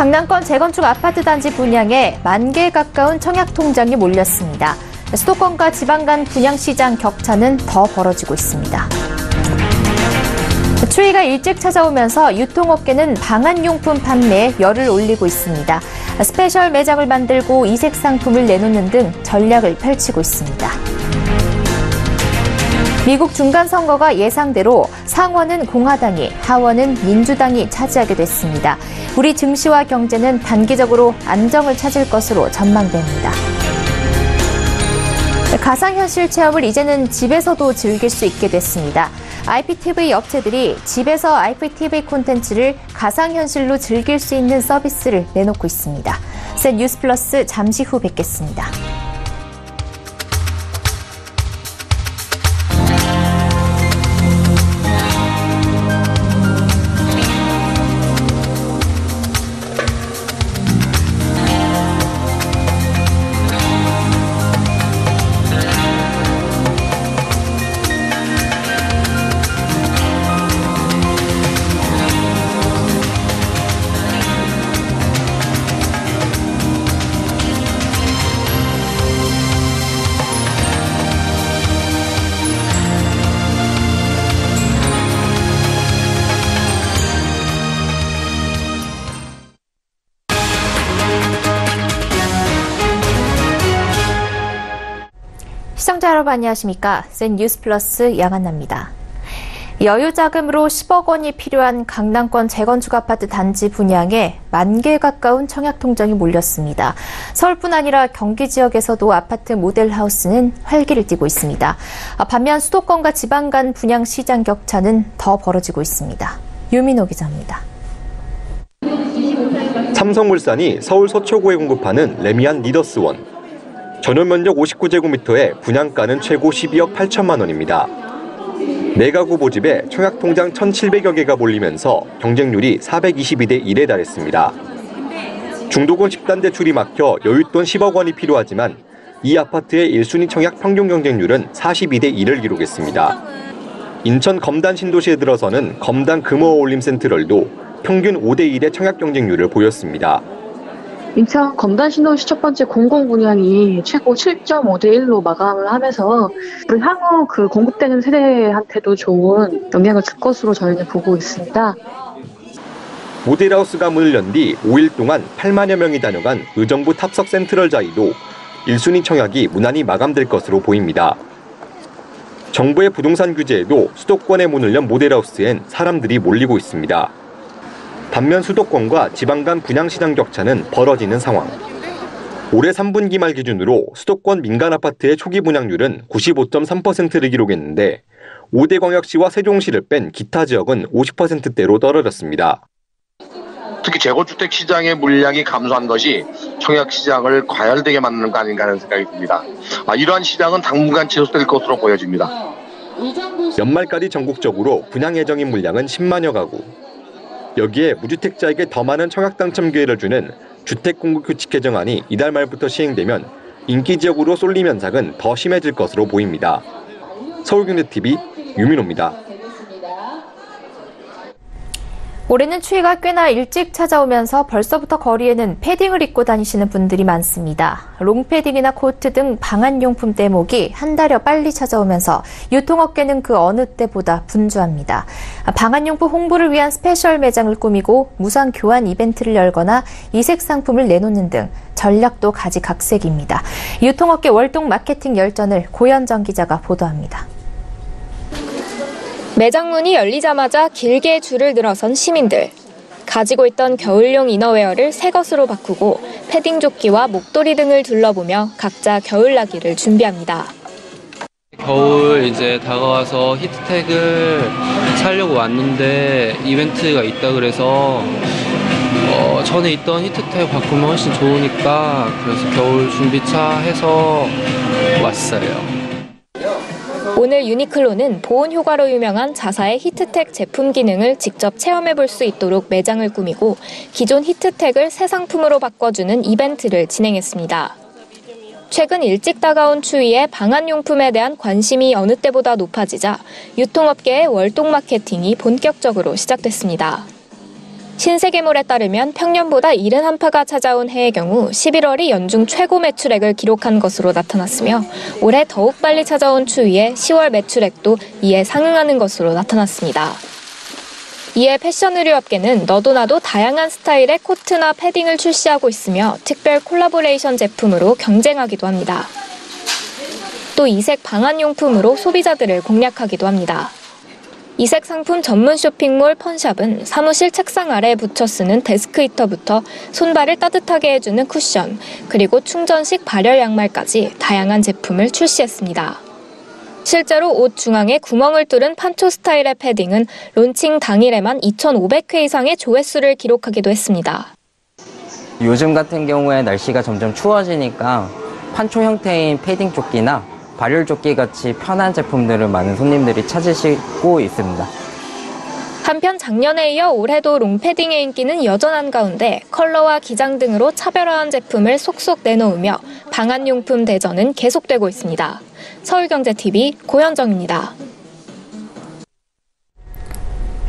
강남권 재건축 아파트 단지 분양에 10,000개 가까운 청약 통장이 몰렸습니다. 수도권과 지방 간 분양시장 격차는 더 벌어지고 있습니다. 추위가 일찍 찾아오면서 유통업계는 방한용품 판매에 열을 올리고 있습니다. 스페셜 매장을 만들고 이색 상품을 내놓는 등 전략을 펼치고 있습니다. 미국 중간선거가 예상대로 상원은 공화당이, 하원은 민주당이 차지하게 됐습니다. 우리 증시와 경제는 단기적으로 안정을 찾을 것으로 전망됩니다. 가상현실 체험을 이제는 집에서도 즐길 수 있게 됐습니다. IPTV 업체들이 집에서 IPTV 콘텐츠를 가상현실로 즐길 수 있는 서비스를 내놓고 있습니다. 셋 뉴스 플러스 잠시 후 뵙겠습니다. 시청자 여러분 안녕하십니까? 셋 뉴스 플러스 양한나입니다. 여유 자금으로 10억 원이 필요한 강남권 재건축 아파트 단지 분양에 10,000개 가까운 청약 통장이 몰렸습니다. 서울뿐 아니라 경기 지역에서도 아파트 모델하우스는 활기를 띠고 있습니다. 반면 수도권과 지방 간 분양 시장 격차는 더 벌어지고 있습니다. 유민호 기자입니다. 삼성물산이 서울 서초구에 공급하는 레미안 리더스원. 전용 면적 59제곱미터에 분양가는 최고 12억 8천만 원입니다. 4가구 모집에 청약통장 1,700여 개가 몰리면서 경쟁률이 422대 1에 달했습니다. 중도금 10단 대출이 막혀 여윳돈 10억 원이 필요하지만 이 아파트의 1순위 청약 평균 경쟁률은 42대 1을 기록했습니다. 인천 검단 신도시에 들어서는 검단 금호어울림 센트럴도 평균 5대 1의 청약 경쟁률을 보였습니다. 인천 검단 신도시 첫 번째 공공 분양이 최고 7.5대 1로 마감을 하면서 향후 공급되는 세대한테도 좋은 영향을 줄 것으로 저희는 보고 있습니다. 모델하우스가 문을 연 뒤 5일 동안 8만여 명이 다녀간 의정부 탑석 센트럴자이도 1순위 청약이 무난히 마감될 것으로 보입니다. 정부의 부동산 규제에도 수도권에 문을 연 모델하우스엔 사람들이 몰리고 있습니다. 반면 수도권과 지방 간 분양시장 격차는 벌어지는 상황. 올해 3분기 말 기준으로 수도권 민간 아파트의 초기 분양률은 95.3%를 기록했는데 5대 광역시와 세종시를 뺀 기타 지역은 50%대로 떨어졌습니다. 특히 재건주택 시장의 물량이 감소한 것이 청약 시장을 과열되게 만드는 거 아닌가 하는 생각이 듭니다. 이러한 시장은 당분간 지속될 것으로 보여집니다. 연말까지 전국적으로 분양 예정인 물량은 10만여 가구. 여기에 무주택자에게 더 많은 청약 당첨 기회를 주는 주택공급규칙 개정안이 이달 말부터 시행되면 인기 지역으로 쏠림 현상은 더 심해질 것으로 보입니다. 서울경제TV 유민호입니다. 올해는 추위가 꽤나 일찍 찾아오면서 벌써부터 거리에는 패딩을 입고 다니시는 분들이 많습니다. 롱패딩이나 코트 등 방한용품 대목이 한 달여 빨리 찾아오면서 유통업계는 그 어느 때보다 분주합니다. 방한용품 홍보를 위한 스페셜 매장을 꾸미고 무상 교환 이벤트를 열거나 이색 상품을 내놓는 등 전략도 가지각색입니다. 유통업계 월동 마케팅 열전을 고현정 기자가 보도합니다. 매장 문이 열리자마자 길게 줄을 늘어선 시민들. 가지고 있던 겨울용 이너웨어를 새 것으로 바꾸고 패딩 조끼와 목도리 등을 둘러보며 각자 겨울나기를 준비합니다. 겨울 이제 다가와서 히트텍을 사려고 왔는데 이벤트가 있다 그래서 전에 있던 히트텍 바꾸면 훨씬 좋으니까 그래서 겨울 준비차 해서 왔어요. 오늘 유니클로는 보온 효과로 유명한 자사의 히트텍 제품 기능을 직접 체험해볼 수 있도록 매장을 꾸미고 기존 히트텍을 새 상품으로 바꿔주는 이벤트를 진행했습니다. 최근 일찍 다가온 추위에 방한용품에 대한 관심이 어느 때보다 높아지자 유통업계의 월동 마케팅이 본격적으로 시작됐습니다. 신세계몰에 따르면 평년보다 이른 한파가 찾아온 해의 경우 11월이 연중 최고 매출액을 기록한 것으로 나타났으며 올해 더욱 빨리 찾아온 추위에 10월 매출액도 이에 상응하는 것으로 나타났습니다. 이에 패션 의류업계는 너도 나도 다양한 스타일의 코트나 패딩을 출시하고 있으며 특별 콜라보레이션 제품으로 경쟁하기도 합니다. 또 이색 방한용품으로 소비자들을 공략하기도 합니다. 이색 상품 전문 쇼핑몰 펀샵은 사무실 책상 아래에 붙여 쓰는 데스크 히터부터 손발을 따뜻하게 해주는 쿠션, 그리고 충전식 발열 양말까지 다양한 제품을 출시했습니다. 실제로 옷 중앙에 구멍을 뚫은 판초 스타일의 패딩은 론칭 당일에만 2,500회 이상의 조회수를 기록하기도 했습니다. 요즘 같은 경우에 날씨가 점점 추워지니까 판초 형태인 패딩 조끼나 발열 조끼 같이 편한 제품들을 많은 손님들이 찾으시고 있습니다. 한편 작년에 이어 올해도 롱패딩의 인기는 여전한 가운데 컬러와 기장 등으로 차별화한 제품을 속속 내놓으며 방한용품 대전은 계속되고 있습니다. 서울경제TV 고현정입니다.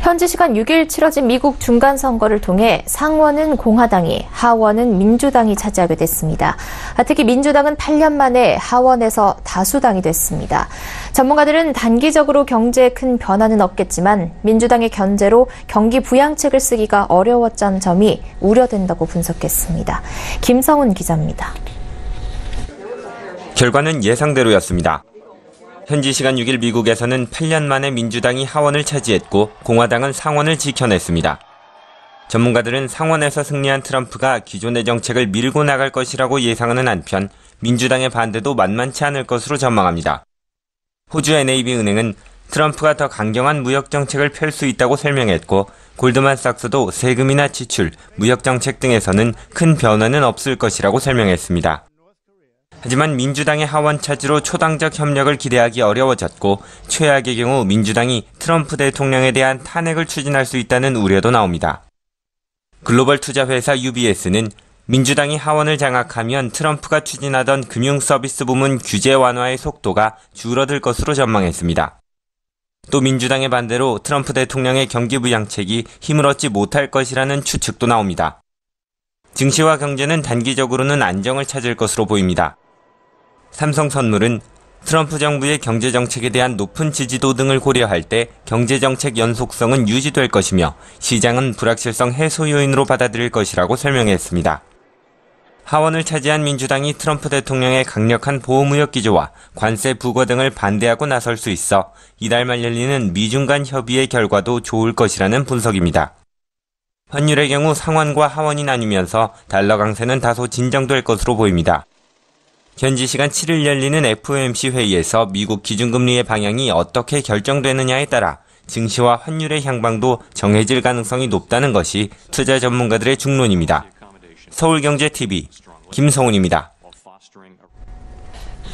현지 시간 6일 치러진 미국 중간선거를 통해 상원은 공화당이, 하원은 민주당이 차지하게 됐습니다. 특히 민주당은 8년 만에 하원에서 다수당이 됐습니다. 전문가들은 단기적으로 경제에 큰 변화는 없겠지만 민주당의 견제로 경기 부양책을 쓰기가 어려웠다는 점이 우려된다고 분석했습니다. 김성훈 기자입니다. 결과는 예상대로였습니다. 현지 시간 6일 미국에서는 8년 만에 민주당이 하원을 차지했고 공화당은 상원을 지켜냈습니다. 전문가들은 상원에서 승리한 트럼프가 기존의 정책을 밀고 나갈 것이라고 예상하는 한편 민주당의 반대도 만만치 않을 것으로 전망합니다. 호주 NAB은행은 트럼프가 더 강경한 무역 정책을 펼 수 있다고 설명했고 골드만삭스도 세금이나 지출, 무역 정책 등에서는 큰 변화는 없을 것이라고 설명했습니다. 하지만 민주당의 하원 차지로 초당적 협력을 기대하기 어려워졌고 최악의 경우 민주당이 트럼프 대통령에 대한 탄핵을 추진할 수 있다는 우려도 나옵니다. 글로벌 투자회사 UBS는 민주당이 하원을 장악하면 트럼프가 추진하던 금융서비스 부문 규제 완화의 속도가 줄어들 것으로 전망했습니다. 또 민주당의 반대로 트럼프 대통령의 경기 부양책이 힘을 얻지 못할 것이라는 추측도 나옵니다. 증시와 경제는 단기적으로는 안정을 찾을 것으로 보입니다. 삼성선물은 트럼프 정부의 경제정책에 대한 높은 지지도 등을 고려할 때 경제정책 연속성은 유지될 것이며 시장은 불확실성 해소 요인으로 받아들일 것이라고 설명했습니다. 하원을 차지한 민주당이 트럼프 대통령의 강력한 보호무역 기조와 관세 부과 등을 반대하고 나설 수 있어 이달 말 열리는 미중 간 협의의 결과도 좋을 것이라는 분석입니다. 환율의 경우 상원과 하원이 나뉘면서 달러 강세는 다소 진정될 것으로 보입니다. 현지 시간 7일 열리는 FOMC 회의에서 미국 기준금리의 방향이 어떻게 결정되느냐에 따라 증시와 환율의 향방도 정해질 가능성이 높다는 것이 투자 전문가들의 중론입니다. 서울경제TV 김성훈입니다.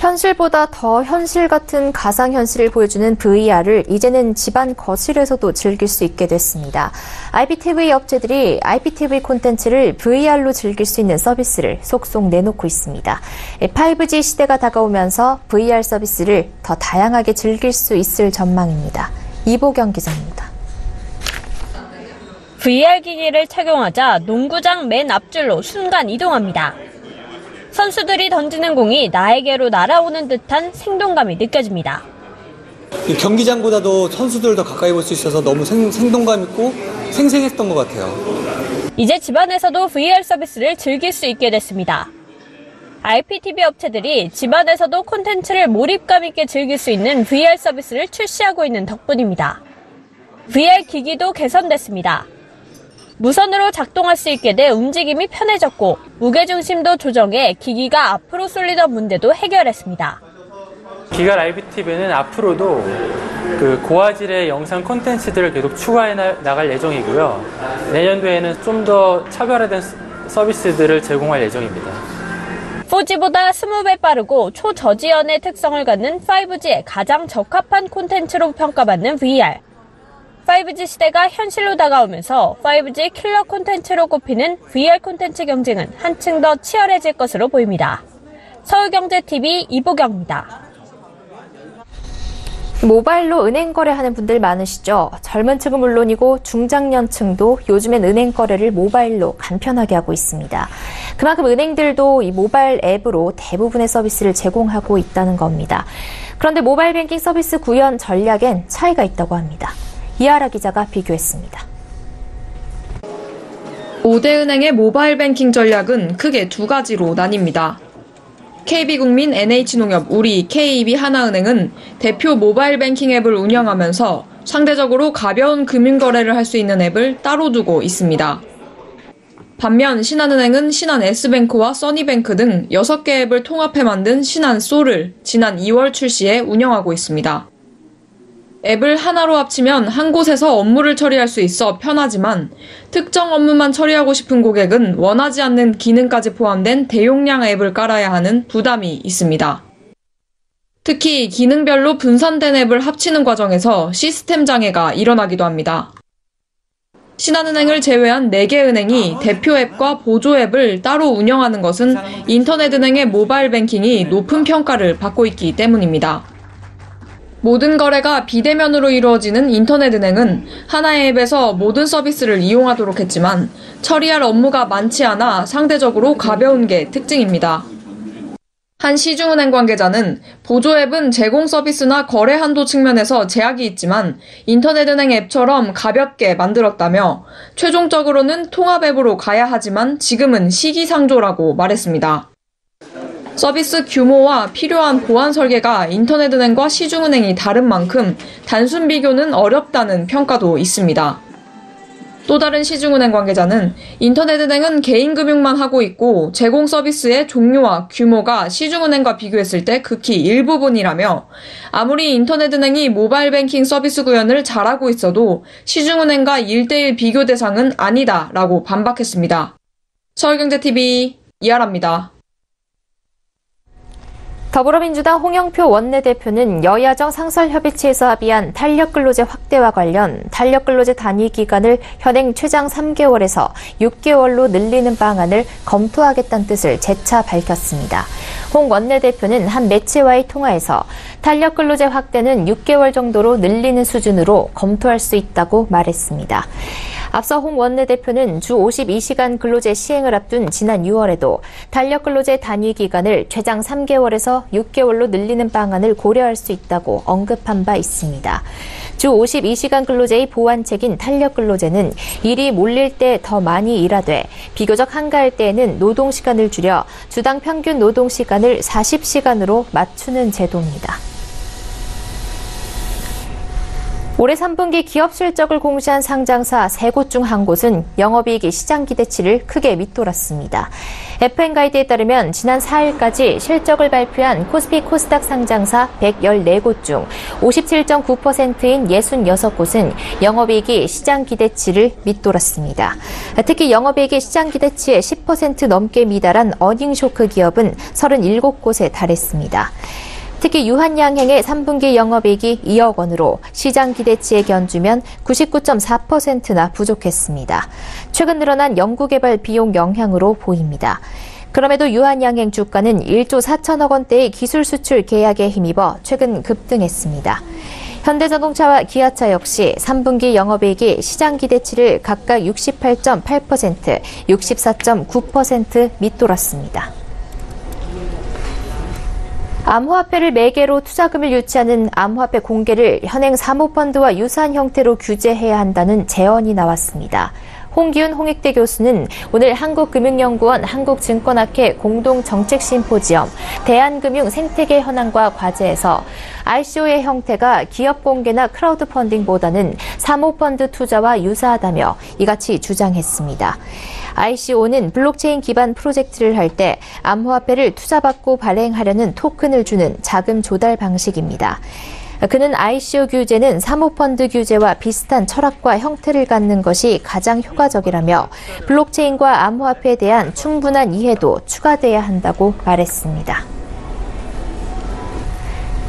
현실보다 더 현실 같은 가상현실을 보여주는 VR을 이제는 집안 거실에서도 즐길 수 있게 됐습니다. IPTV 업체들이 IPTV 콘텐츠를 VR로 즐길 수 있는 서비스를 속속 내놓고 있습니다. 5G 시대가 다가오면서 VR 서비스를 더 다양하게 즐길 수 있을 전망입니다. 이보경 기자입니다. VR 기기를 착용하자 농구장 맨 앞줄로 순간 이동합니다. 선수들이 던지는 공이 나에게로 날아오는 듯한 생동감이 느껴집니다. 경기장보다도 선수들 더 가까이 볼 수 있어서 너무 생동감 있고 생생했던 것 같아요. 이제 집안에서도 VR 서비스를 즐길 수 있게 됐습니다. IPTV 업체들이 집안에서도 콘텐츠를 몰입감 있게 즐길 수 있는 VR 서비스를 출시하고 있는 덕분입니다. VR 기기도 개선됐습니다. 무선으로 작동할 수 있게 돼 움직임이 편해졌고 무게중심도 조정해 기기가 앞으로 쏠리던 문제도 해결했습니다. 기갈 IPTV는 앞으로도 고화질의 영상 콘텐츠들을 계속 추가해 나갈 예정이고요. 내년도에는 좀 더 차별화된 서비스들을 제공할 예정입니다. 4G보다 20배 빠르고 초저지연의 특성을 갖는 5G에 가장 적합한 콘텐츠로 평가받는 VR. 5G 시대가 현실로 다가오면서 5G 킬러 콘텐츠로 꼽히는 VR 콘텐츠 경쟁은 한층 더 치열해질 것으로 보입니다. 서울경제TV 이보경입니다. 모바일로 은행 거래하는 분들 많으시죠? 젊은 층은 물론이고 중장년층도 요즘엔 은행 거래를 모바일로 간편하게 하고 있습니다. 그만큼 은행들도 이 모바일 앱으로 대부분의 서비스를 제공하고 있다는 겁니다. 그런데 모바일 뱅킹 서비스 구현 전략엔 차이가 있다고 합니다. 이하라 기자가 비교했습니다. 5대 은행의 모바일 뱅킹 전략은 크게 두 가지로 나뉩니다. KB국민, NH농협, 우리, KB 하나은행은 대표 모바일 뱅킹 앱을 운영하면서 상대적으로 가벼운 금융거래를 할 수 있는 앱을 따로 두고 있습니다. 반면 신한은행은 신한S뱅크와 써니뱅크 등 6개 앱을 통합해 만든 신한솔을 지난 2월 출시해 운영하고 있습니다. 앱을 하나로 합치면 한 곳에서 업무를 처리할 수 있어 편하지만 특정 업무만 처리하고 싶은 고객은 원하지 않는 기능까지 포함된 대용량 앱을 깔아야 하는 부담이 있습니다. 특히 기능별로 분산된 앱을 합치는 과정에서 시스템 장애가 일어나기도 합니다. 신한은행을 제외한 4개 은행이 대표 앱과 보조 앱을 따로 운영하는 것은 인터넷은행의 모바일 뱅킹이 높은 평가를 받고 있기 때문입니다. 모든 거래가 비대면으로 이루어지는 인터넷은행은 하나의 앱에서 모든 서비스를 이용하도록 했지만 처리할 업무가 많지 않아 상대적으로 가벼운 게 특징입니다. 한 시중은행 관계자는 보조 앱은 제공 서비스나 거래 한도 측면에서 제약이 있지만 인터넷은행 앱처럼 가볍게 만들었다며 최종적으로는 통합 앱으로 가야 하지만 지금은 시기상조라고 말했습니다. 서비스 규모와 필요한 보안 설계가 인터넷은행과 시중은행이 다른 만큼 단순 비교는 어렵다는 평가도 있습니다. 또 다른 시중은행 관계자는 인터넷은행은 개인금융만 하고 있고 제공 서비스의 종류와 규모가 시중은행과 비교했을 때 극히 일부분이라며 아무리 인터넷은행이 모바일 뱅킹 서비스 구현을 잘하고 있어도 시중은행과 1대1 비교 대상은 아니다라고 반박했습니다. 서울경제TV 이하라입니다. 더불어민주당 홍영표 원내대표는 여야정 상설협의체에서 합의한 탄력근로제 확대와 관련 탄력근로제 단위 기간을 현행 최장 3개월에서 6개월로 늘리는 방안을 검토하겠다는 뜻을 재차 밝혔습니다. 홍 원내대표는 한 매체와의 통화에서 탄력근로제 확대는 6개월 정도로 늘리는 수준으로 검토할 수 있다고 말했습니다. 앞서 홍 원내대표는 주 52시간 근로제 시행을 앞둔 지난 6월에도 탄력근로제 단위 기간을 최장 3개월에서 6개월로 늘리는 방안을 고려할 수 있다고 언급한 바 있습니다. 주 52시간 근로제의 보완책인 탄력근로제는 일이 몰릴 때 더 많이 일하되 비교적 한가할 때에는 노동시간을 줄여 주당 평균 노동시간을 40시간으로 맞추는 제도입니다. 올해 3분기 기업 실적을 공시한 상장사 3곳 중 한 곳은 영업이익이 시장 기대치를 크게 밑돌았습니다. FN가이드에 따르면 지난 4일까지 실적을 발표한 코스피 코스닥 상장사 114곳 중 57.9%인 66곳은 영업이익이 시장 기대치를 밑돌았습니다. 특히 영업이익이 시장 기대치의 10% 넘게 미달한 어닝쇼크 기업은 37곳에 달했습니다. 특히 유한양행의 3분기 영업이익이 2억 원으로 시장 기대치에 견주면 99.4%나 부족했습니다. 최근 늘어난 연구개발 비용 영향으로 보입니다. 그럼에도 유한양행 주가는 1조 4천억 원대의 기술 수출 계약에 힘입어 최근 급등했습니다. 현대자동차와 기아차 역시 3분기 영업이익이 시장 기대치를 각각 68.8%, 64.9% 밑돌았습니다. 암호화폐를 매개로 투자금을 유치하는 암호화폐 공개를 현행 사모펀드와 유사한 형태로 규제해야 한다는 제언이 나왔습니다. 홍기훈 홍익대 교수는 오늘 한국금융연구원 한국증권학회 공동정책심포지엄 대한금융 생태계 현황과 과제에서 ICO의 형태가 기업 공개나 크라우드 펀딩보다는 사모펀드 투자와 유사하다며 이같이 주장했습니다. ICO는 블록체인 기반 프로젝트를 할 때 암호화폐를 투자받고 발행하려는 토큰을 주는 자금 조달 방식입니다. 그는 ICO 규제는 사모펀드 규제와 비슷한 철학과 형태를 갖는 것이 가장 효과적이라며 블록체인과 암호화폐에 대한 충분한 이해도 추가돼야 한다고 말했습니다.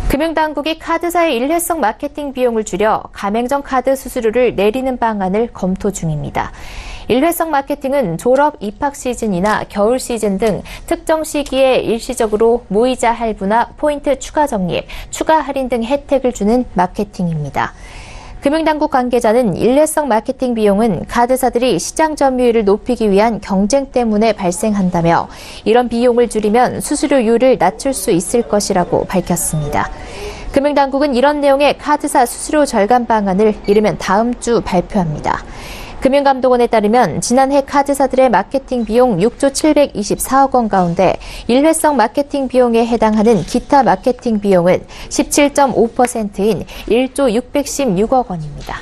금융당국이 카드사의 일회성 마케팅 비용을 줄여 가맹점 카드 수수료를 내리는 방안을 검토 중입니다. 일회성 마케팅은 졸업, 입학 시즌이나 겨울 시즌 등 특정 시기에 일시적으로 무이자 할부나 포인트 추가 적립, 추가 할인 등 혜택을 주는 마케팅입니다. 금융당국 관계자는 일회성 마케팅 비용은 카드사들이 시장 점유율을 높이기 위한 경쟁 때문에 발생한다며 이런 비용을 줄이면 수수료율을 낮출 수 있을 것이라고 밝혔습니다. 금융당국은 이런 내용의 카드사 수수료 절감 방안을 이르면 다음 주 발표합니다. 금융감독원에 따르면 지난해 카드사들의 마케팅 비용 6조 724억 원 가운데 일회성 마케팅 비용에 해당하는 기타 마케팅 비용은 17.5%인 1조 616억 원입니다.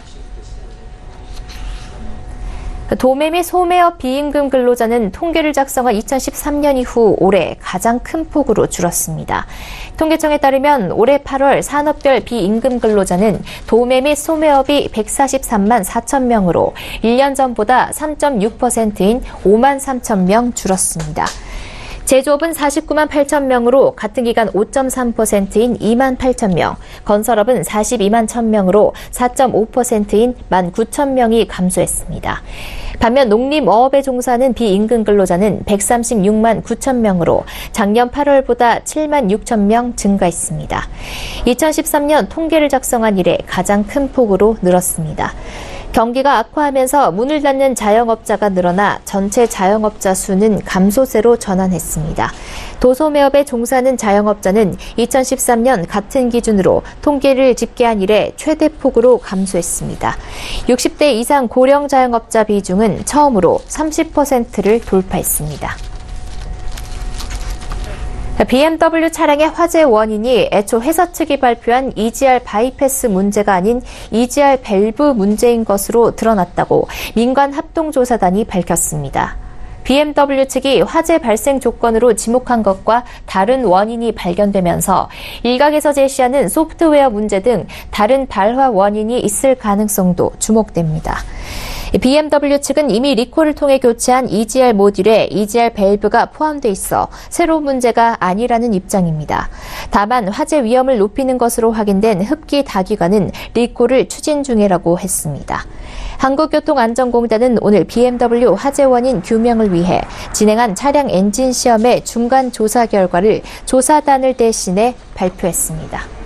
도매 및 소매업 비임금 근로자는 통계를 작성한 2013년 이후 올해 가장 큰 폭으로 줄었습니다. 통계청에 따르면 올해 8월 산업별 비임금 근로자는 도매 및 소매업이 143만 4천 명으로 1년 전보다 3.6%인 5만 3천 명 줄었습니다. 제조업은 49만 8천 명으로 같은 기간 5.3%인 2만 8천 명, 건설업은 42만 1천 명으로 4.5%인 1만 9천 명이 감소했습니다. 반면 농림어업에 종사하는 비임금 근로자는 136만 9천 명으로 작년 8월보다 7만 6천 명 증가했습니다. 2013년 통계를 작성한 이래 가장 큰 폭으로 늘었습니다. 경기가 악화하면서 문을 닫는 자영업자가 늘어나 전체 자영업자 수는 감소세로 전환했습니다. 도소매업에 종사하는 자영업자는 2013년 같은 기준으로 통계를 집계한 이래 최대 폭으로 감소했습니다. 60대 이상 고령 자영업자 비중은 처음으로 30%를 돌파했습니다. BMW 차량의 화재 원인이 애초 회사 측이 발표한 EGR 바이패스 문제가 아닌 EGR 밸브 문제인 것으로 드러났다고 민관합동조사단이 밝혔습니다. BMW 측이 화재 발생 조건으로 지목한 것과 다른 원인이 발견되면서 일각에서 제시하는 소프트웨어 문제 등 다른 발화 원인이 있을 가능성도 주목됩니다. BMW 측은 이미 리콜을 통해 교체한 EGR 모듈에 EGR 밸브가 포함돼 있어 새로운 문제가 아니라는 입장입니다. 다만 화재 위험을 높이는 것으로 확인된 흡기 다기관은 리콜을 추진 중이라고 했습니다. 한국교통안전공단은 오늘 BMW 화재 원인 규명을 위해 진행한 차량 엔진 시험의 중간 조사 결과를 조사단을 대신해 발표했습니다.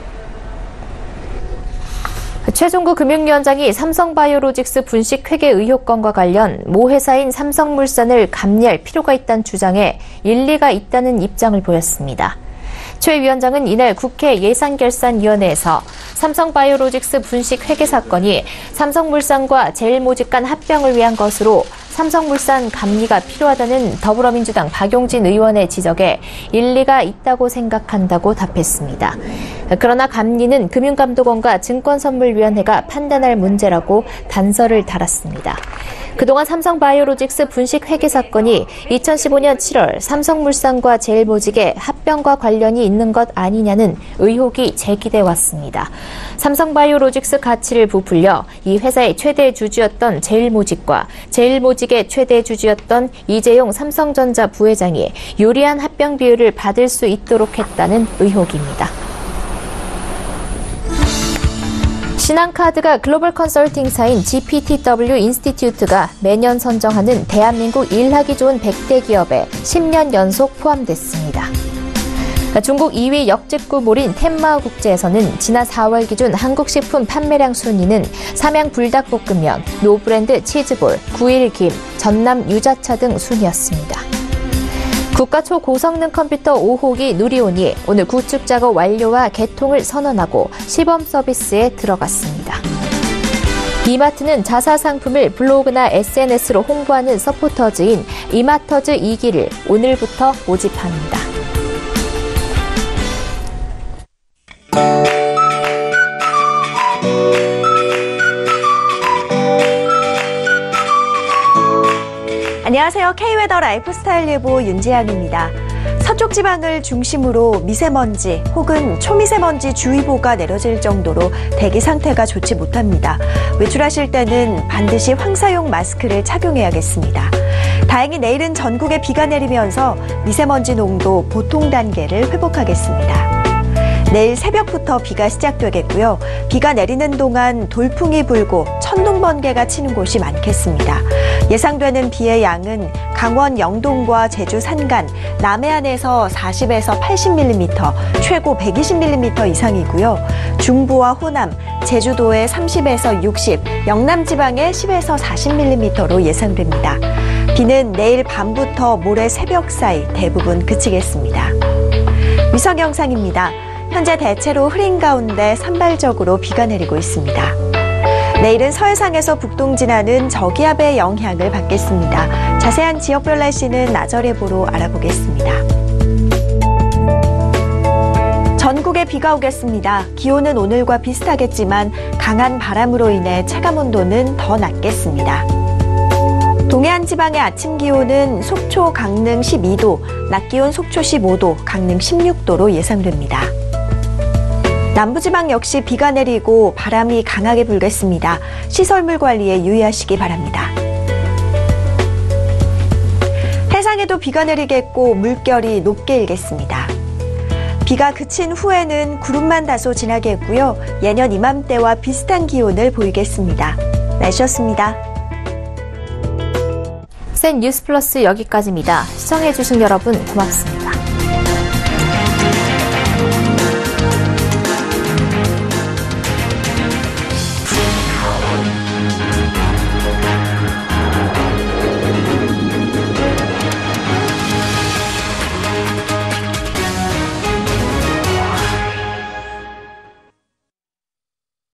최종구 금융위원장이 삼성바이오로직스 분식 회계 의혹 건과 관련 모 회사인 삼성물산을 감리할 필요가 있다는 주장에 일리가 있다는 입장을 보였습니다. 최 위원장은 이날 국회 예산결산위원회에서 삼성바이오로직스 분식 회계 사건이 삼성물산과 제일모직 간 합병을 위한 것으로 삼성물산 감리가 필요하다는 더불어민주당 박용진 의원의 지적에 일리가 있다고 생각한다고 답했습니다. 그러나 감리는 금융감독원과 증권선물위원회가 판단할 문제라고 단서를 달았습니다. 그동안 삼성바이오로직스 분식 회계 사건이 2015년 7월 삼성물산과 제일모직의 합병과 관련이 있는 것 아니냐는 의혹이 제기돼 왔습니다. 삼성바이오로직스 가치를 부풀려 이 회사의 최대 주주였던 제일모직과 제일모직의 최대 주주였던 이재용 삼성전자 부회장이 유리한 합병 비율을 받을 수 있도록 했다는 의혹입니다. 신한카드가 글로벌 컨설팅사인 GPTW 인스티튜트가 매년 선정하는 대한민국 일하기 좋은 100대 기업에 10년 연속 포함됐습니다. 중국 2위 역직구몰인 텐마우국제에서는 지난 4월 기준 한국식품 판매량 순위는 삼양 불닭볶음면, 노브랜드 치즈볼, 9.1김, 전남 유자차 등 순이었습니다. 국가 초고성능 컴퓨터 5호기 누리온이 오늘 구축 작업 완료와 개통을 선언하고 시범 서비스에 들어갔습니다. 이마트는 자사 상품을 블로그나 SNS로 홍보하는 서포터즈인 이마터즈 2기를 오늘부터 모집합니다. 안녕하세요. K웨더 라이프스타일 예보 윤지향입니다. 서쪽 지방을 중심으로 미세먼지 혹은 초미세먼지 주의보가 내려질 정도로 대기 상태가 좋지 못합니다. 외출하실 때는 반드시 황사용 마스크를 착용해야겠습니다. 다행히 내일은 전국에 비가 내리면서 미세먼지 농도 보통 단계를 회복하겠습니다. 내일 새벽부터 비가 시작되겠고요. 비가 내리는 동안 돌풍이 불고 천둥 번개가 치는 곳이 많겠습니다. 예상되는 비의 양은 강원 영동과 제주 산간, 남해안에서 40에서 80mm, 최고 120mm 이상이고요. 중부와 호남, 제주도에 30에서 60, 영남 지방에 10에서 40mm로 예상됩니다. 비는 내일 밤부터 모레 새벽 사이 대부분 그치겠습니다. 위성 영상입니다. 현재 대체로 흐린 가운데 산발적으로 비가 내리고 있습니다. 내일은 서해상에서 북동진하는 저기압의 영향을 받겠습니다. 자세한 지역별 날씨는 나절 예보로 알아보겠습니다. 전국에 비가 오겠습니다. 기온은 오늘과 비슷하겠지만 강한 바람으로 인해 체감온도는 더 낮겠습니다. 동해안 지방의 아침 기온은 속초, 강릉 12도, 낮 기온 속초 15도, 강릉 16도로 예상됩니다. 남부지방 역시 비가 내리고 바람이 강하게 불겠습니다. 시설물 관리에 유의하시기 바랍니다. 해상에도 비가 내리겠고 물결이 높게 일겠습니다. 비가 그친 후에는 구름만 다소 지나겠고요. 예년 이맘때와 비슷한 기온을 보이겠습니다. 날씨였습니다. 센 뉴스 플러스 여기까지입니다. 시청해주신 여러분 고맙습니다.